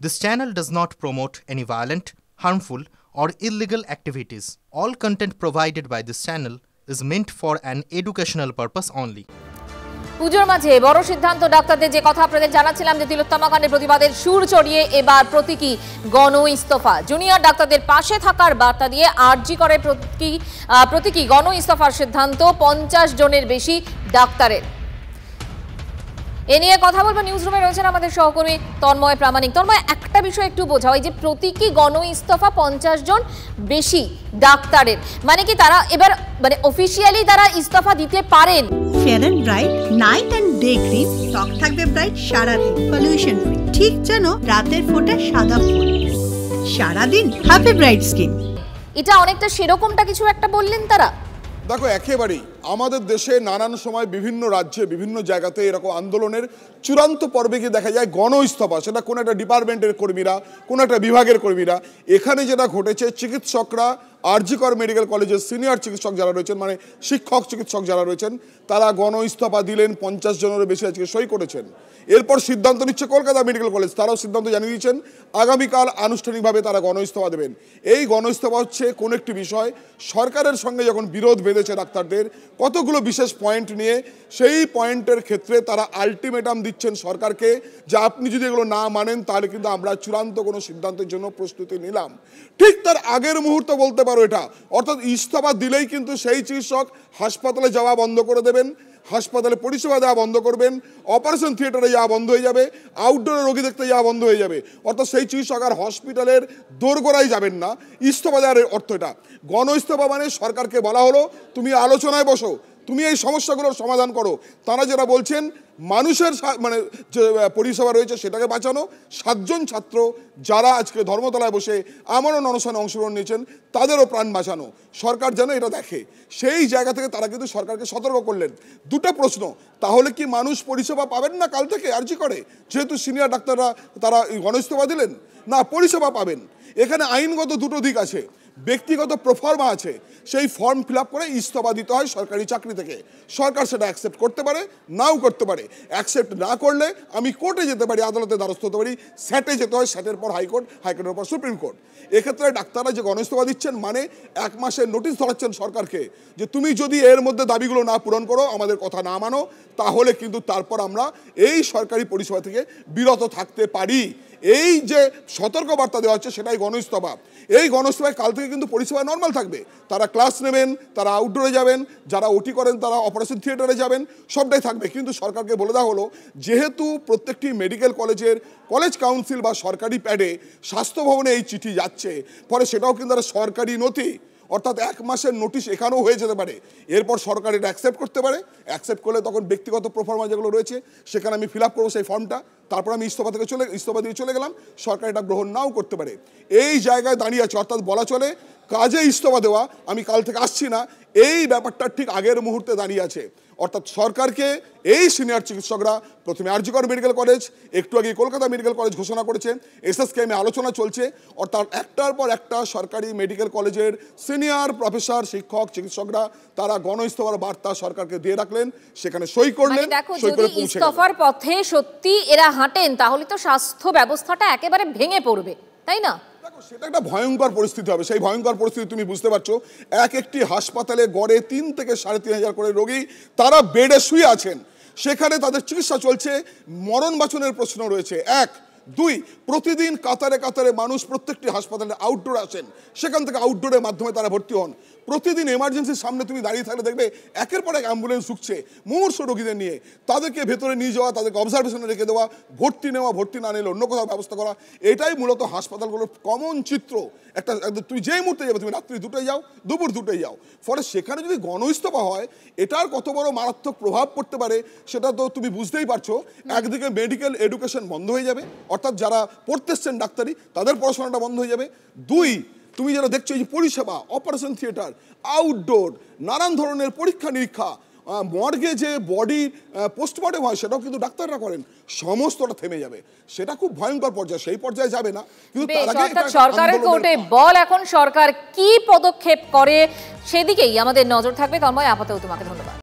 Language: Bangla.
This channel does not promote any violent, harmful, or illegal activities. All content provided by this channel is meant for an educational purpose only. পুজোর মাঝে বড় সিদ্ধান্ত ডাক্তারদের যে কথা আপনাদের জানাচ্ছিলাম যে তিলোত্তমা কাণ্ডে প্রতিবাদের সুর চড়িয়ে এবার প্রতীকী গণ ইস্তফা। জুনিয়র ডাক্তারদের পাশে থাকার বার্তা দিয়ে আরজি করে প্রতীকী গণ ইস্তফার সিদ্ধান্ত 50 জনের বেশি ডাক্তারের। এ নিয়ে কথা বলবো, নিউজ রুমে রয়েছেন আমাদের সহকর্মী তন্ময় প্রামাণিক। তন্ময়, একটা বিষয় একটু বোঝাও, এই যে প্রতীকী গণ ইস্তফা 50 জন বেশি ডাক্তারের, মানে কি তারা এবার মানে অফিশিয়ালি তারা ইস্তফা দিতে পারেন? Fair and bright night and day cream, ত্বক থাকবে ব্রাইট সারাদিন, পলিউশন ফ্রি, ঠিক যেন রাতের ফোঁটা সাদা ফুল, সারাদিন হ্যাপি ব্রাইট স্কিন। এটা অনেকটা সেরকমটা কিছু একটা বললেন তারা। দেখো, একেবারেই আমাদের দেশে নানান সময় বিভিন্ন রাজ্যে বিভিন্ন জায়গাতে এরকম আন্দোলনের চূড়ান্ত পর্বে গিয়ে দেখা যায় গণ ইস্তফা, সেটা কোনো একটা ডিপার্টমেন্টের কর্মীরা, কোনো একটা বিভাগের কর্মীরা। এখানে যেটা ঘটেছে, চিকিৎসকরা আরজি কর মেডিকেল কলেজের সিনিয়র চিকিৎসক যারা রয়েছেন, মানে শিক্ষক চিকিৎসক যারা রয়েছেন, তারা গণ ইস্তফা দিলেন। 50 জনেরও বেশি আজকে সই করেছেন। এরপর সিদ্ধান্ত নিচ্ছে কলকাতা মেডিকেল কলেজ, তারাও সিদ্ধান্ত জানিয়ে দিয়েছেন আগামীকাল আনুষ্ঠানিকভাবে তারা গণ ইস্তফা দেবেন। এই গণ ইস্তফা হচ্ছে কোন একটি বিষয়, সরকারের সঙ্গে যখন বিরোধ বেঁধেছে ডাক্তারদের কতগুলো বিশেষ পয়েন্ট নিয়ে, সেই পয়েন্টের ক্ষেত্রে তারা আলটিমেটাম দিচ্ছেন সরকারকে যে আপনি যদি এগুলো না মানেন তাহলে কিন্তু আমরা চূড়ান্ত কোনো সিদ্ধান্তের জন্য প্রস্তুতি নিলাম। ঠিক তার আগের মুহূর্ত বলতে পারো এটা, অর্থাৎ ইস্তফা দিলেই কিন্তু সেই চিকিৎসক হাসপাতালে যাওয়া বন্ধ করে দেবেন, হাসপাতালে পরিষেবা দেওয়া বন্ধ করবেন, অপারেশন থিয়েটারে যাওয়া বন্ধ হয়ে যাবে, আউটডোরে রোগী দেখতে যাওয়া বন্ধ হয়ে যাবে। অর্থাৎ সেই চিকিৎসক আর হসপিটালের দোরগোড়ায় যাবেন না। ইস্তফা দেওয়ার অর্থ এটা। গণ ইস্তফা মানে সরকারকে বলা হলো তুমি আলোচনায় বসো, তুমি এই সমস্যাগুলোর সমাধান করো। তারা যেটা বলছেন, মানুষের মানে যে পরিষেবা রয়েছে সেটাকে বাঁচানো। 7 জন ছাত্র যারা আজকে ধর্মতলায় বসে আমরণ অনশনে অংশগ্রহণ নিয়েছেন তাদেরও প্রাণ বাঁচানো। সরকার যেন এটা দেখে, সেই জায়গা থেকে তারা কিন্তু সরকারকে সতর্ক করলেন। দুটো প্রশ্ন, তাহলে কি মানুষ পরিষেবা পাবেন না কাল থেকে আরজি করে, যেহেতু সিনিয়র ডাক্তাররা তারা গণ ইস্তফা দিলেন? না, পরিষেবা পাবেন। এখানে আইনগত দুটো দিক আছে, ব্যক্তিগত প্রফর্মা আছে। সেই ফর্ম ফিল আপ করে ইস্তফা দিতে হয় সরকারি চাকরি থেকে। সরকার সেটা অ্যাকসেপ্ট করতে পারে, নাও করতে পারে। অ্যাকসেপ্ট না করলে আমি কোর্টে যেতে পারি, আদালতে দ্বারস্থ হতে পারি, স্যাটে যেতে হয়, স্যাটের পর হাইকোর্ট, হাইকোর্টের পর সুপ্রিম কোর্ট। এক্ষেত্রে ডাক্তাররা যে গণ ইস্তফা দিচ্ছেন মানে 1 মাসের নোটিশ ধরাচ্ছেন সরকারকে যে তুমি যদি এর মধ্যে দাবিগুলো না পূরণ করো, আমাদের কথা না মানো, তাহলে কিন্তু তারপর আমরা এই সরকারি পরিষেবা থেকে বিরত থাকতে পারি। এই যে সতর্কবার্তা দেওয়া হচ্ছে সেটাই গণ ইস্তফা। এই গণ ইস্তফায় কাল থেকে কিন্তু পরিষেবা নর্মাল থাকবে। তারা ক্লাস নেবেন, তারা আউটডোরে যাবেন, যারা ওটি করেন তারা অপারেশন থিয়েটারে যাবেন, সবটাই থাকবে। কিন্তু সরকারকে বলে দেওয়া হলো যেহেতু প্রত্যেকটি মেডিকেল কলেজের কলেজ কাউন্সিল বা সরকারি প্যাডে স্বাস্থ্য ভবনে এই চিঠি যাচ্ছে, ফলে সেটাও কিন্তু একটা সরকারি নথি, অর্থাৎ 1 মাসের নোটিশ এখানেও হয়ে যেতে পারে। এরপর সরকার এটা অ্যাকসেপ্ট করতে পারে। অ্যাকসেপ্ট করলে তখন ব্যক্তিগত প্রফর্মা যেগুলো রয়েছে সেখানে আমি ফিল আপ করবো সেই ফর্মটা, তারপর আমি ইস্তফা দিয়ে চলে গেলাম। সরকার এটা গ্রহণ নাও করতে পারে। এই জায়গায় দাঁড়িয়ে আছে, অর্থাৎ বলা চলে কাজে ইস্তফা দেওয়া, আমি কাল থেকে আসছি না, এই ব্যাপারটা ঠিক আগের মুহূর্তে দাঁড়িয়ে আছে। অর্থাৎ সরকারকে এই সিনিয়র চিকিৎসকরা প্রথমে আরজি কর মেডিকেল কলেজ, একটু আগে কলকাতা মেডিকেল কলেজ ঘোষণা করেছে, এসএসকেএমে আলোচনা চলছে। অর্থাৎ একটার পর একটা সরকারি মেডিকেল কলেজের সিনিয়র প্রফেসর, শিক্ষক, চিকিৎসকরা তারা গণ ইস্তফার বার্তা সরকারকে দিয়ে রাখলেন, সেখানে সই করলেন। সই করে পৌঁছে ইস্তফার পথে সত্যি এরা হাঁটেন তাহলে তো স্বাস্থ্য ব্যবস্থাটা একেবারে ভেঙে পড়বে, তাই না? সেটা একটা ভয়ঙ্কর পরিস্থিতি হবে। সেই ভয়ঙ্কর পরিস্থিতি তুমি বুঝতে পারছো, একটি হাসপাতালে গড়ে 3 থেকে 3.5 করে রোগী তারা বেডে শুয়ে আছেন, সেখানে তাদের চিকিৎসা চলছে, মরণ বাঁচনের প্রশ্ন রয়েছে। 1, 2, প্রতিদিন কাতারে কাতারে মানুষ প্রত্যেকটি হাসপাতালে আউটডোরে আসেন, সেখান থেকে আউটডোরের মাধ্যমে তারা ভর্তি হন। প্রতিদিন এমার্জেন্সির সামনে তুমি দাঁড়িয়ে থাকলে দেখবে একের পর এক অ্যাম্বুলেন্স ঢুকছে মুমূর্ষু রোগীদের নিয়ে, তাদেরকে ভেতরে নিয়ে যাওয়া, তাদেরকে অবজারভেশনে রেখে দেওয়া, ভর্তি নেওয়া, ভর্তি না নিলে অন্য কোথাও ব্যবস্থা করা। এটাই মূলত হাসপাতালগুলোর কমন চিত্র। একটা তুমি যেই মুহূর্তে যাবে, তুমি রাত্রি 2টায় যাও, দুপুর 2টায় যাও, ফলে সেখানে যদি গণ ইস্তফা হয় এটার কত বড় মারাত্মক প্রভাব পড়তে পারে সেটা তো তুমি বুঝতেই পারছো। একদিকে মেডিকেল এডুকেশন বন্ধ হয়ে যাবে, অর্থাৎ যারা পড়তেছেন ডাক্তারি তাদের পড়াশোনাটা বন্ধ হয়ে যাবে। 2, তুমি যেটা দেখছো এই যে পরিষেবা, অপারেশন থিয়েটার, আউটডোর, নানান ধরনের পরীক্ষা নিরীক্ষা, মর্গে যে বডি পোস্টমর্টেম হয় সেটাও কিন্তু ডাক্তাররা করেন, সমস্তটা থেমে যাবে। সেটা খুব ভয়ঙ্কর পর্যায়ে, সেই পর্যায়ে যাবে না, কিন্তু সরকারের কোর্টে বল এখন সরকার কি পদক্ষেপ করে সেদিকেই আমাদের নজর থাকবে। তন্ময়, আপাতত তোমাকে ধন্যবাদ।